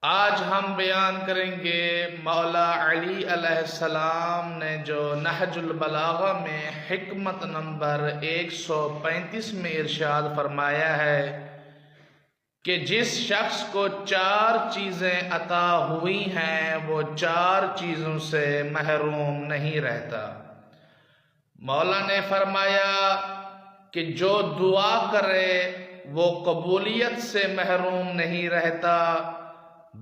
آج ہم بیان کریں گے مولا علی علیہ السلام نے جو نہج البلاغہ میں حکمت نمبر 135 میں ارشاد فرمایا ہے کہ جس شخص کو 4 چیزیں عطا ہوئی ہیں وہ 4 چیزوں سے محروم نہیں رہتا۔ مولا نے فرمایا کہ جو دعا کرے وہ قبولیت سے محروم نہیں رہتا،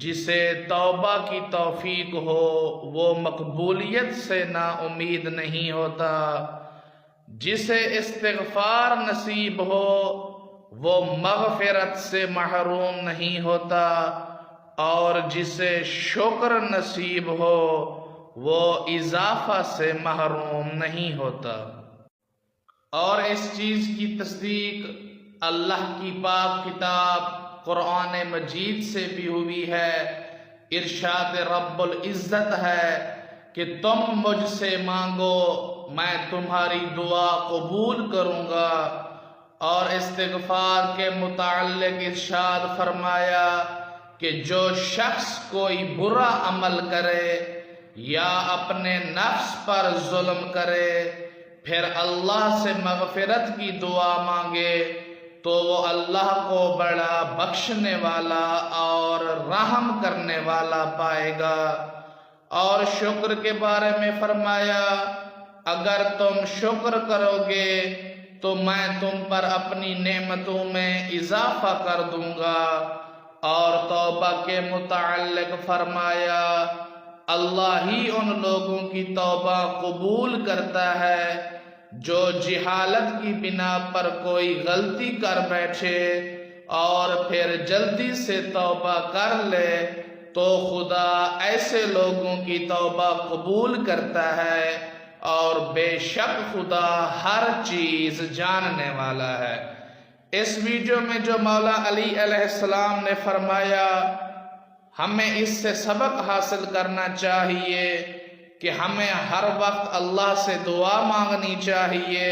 جسے توبہ کی توفیق ہو وہ مقبولیت سے نا امید نہیں ہوتا، جسے استغفار نصیب ہو وہ مغفرت سے محروم نہیں ہوتا، اور جسے شکر نصیب ہو وہ اضافہ سے محروم نہیں ہوتا۔ اور اس چیز کی تصدیق اللہ کی پاک کتاب قرآن مجید سے بھی ہوئی ہے۔ ارشاد رب العزت ہے کہ تم مجھ سے مانگو میں تمہاری دعا قبول کروں گا، اور استغفار کے متعلق ارشاد فرمایا کہ جو شخص کوئی برا عمل کرے یا اپنے نفس پر ظلم کرے پھر اللہ سے مغفرت کی دعا مانگے تو وہ اللہ کو بڑا بخشنے والا اور رحم کرنے والا پائے گا۔ اور شکر کے بارے میں فرمایا اگر تم شکر کرو گے تو میں تم پر اپنی نعمتوں میں اضافہ کر دوں گا۔ اور توبہ کے متعلق فرمایا اللہ ہی ان لوگوں کی توبہ قبول کرتا ہے جو جہالت کی بنا پر کوئی غلطی کر بیٹھے اور پھر جلدی سے توبہ کر لے تو خدا ایسے لوگوں کی توبہ قبول کرتا ہے، اور بے شک خدا ہر چیز جاننے والا ہے۔ اس ویڈیو میں جو مولا علی علیہ السلام نے فرمایا ہمیں اس سے سبق حاصل کرنا چاہیے کہ ہمیں ہر وقت اللہ سے دعا مانگنی چاہیے،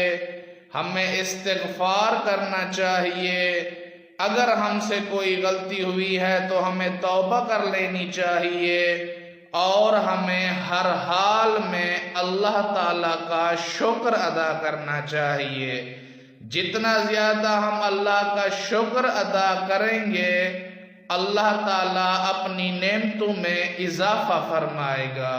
ہمیں استغفار کرنا چاہیے، اگر ہم سے کوئی غلطی ہوئی ہے تو ہمیں توبہ کر لینی چاہیے، اور ہمیں ہر حال میں اللہ تعالیٰ کا شکر ادا کرنا چاہیے۔ جتنا زیادہ ہم اللہ کا شکر ادا کریں گے اللہ تعالیٰ اپنی نعمتوں میں اضافہ فرمائے گا۔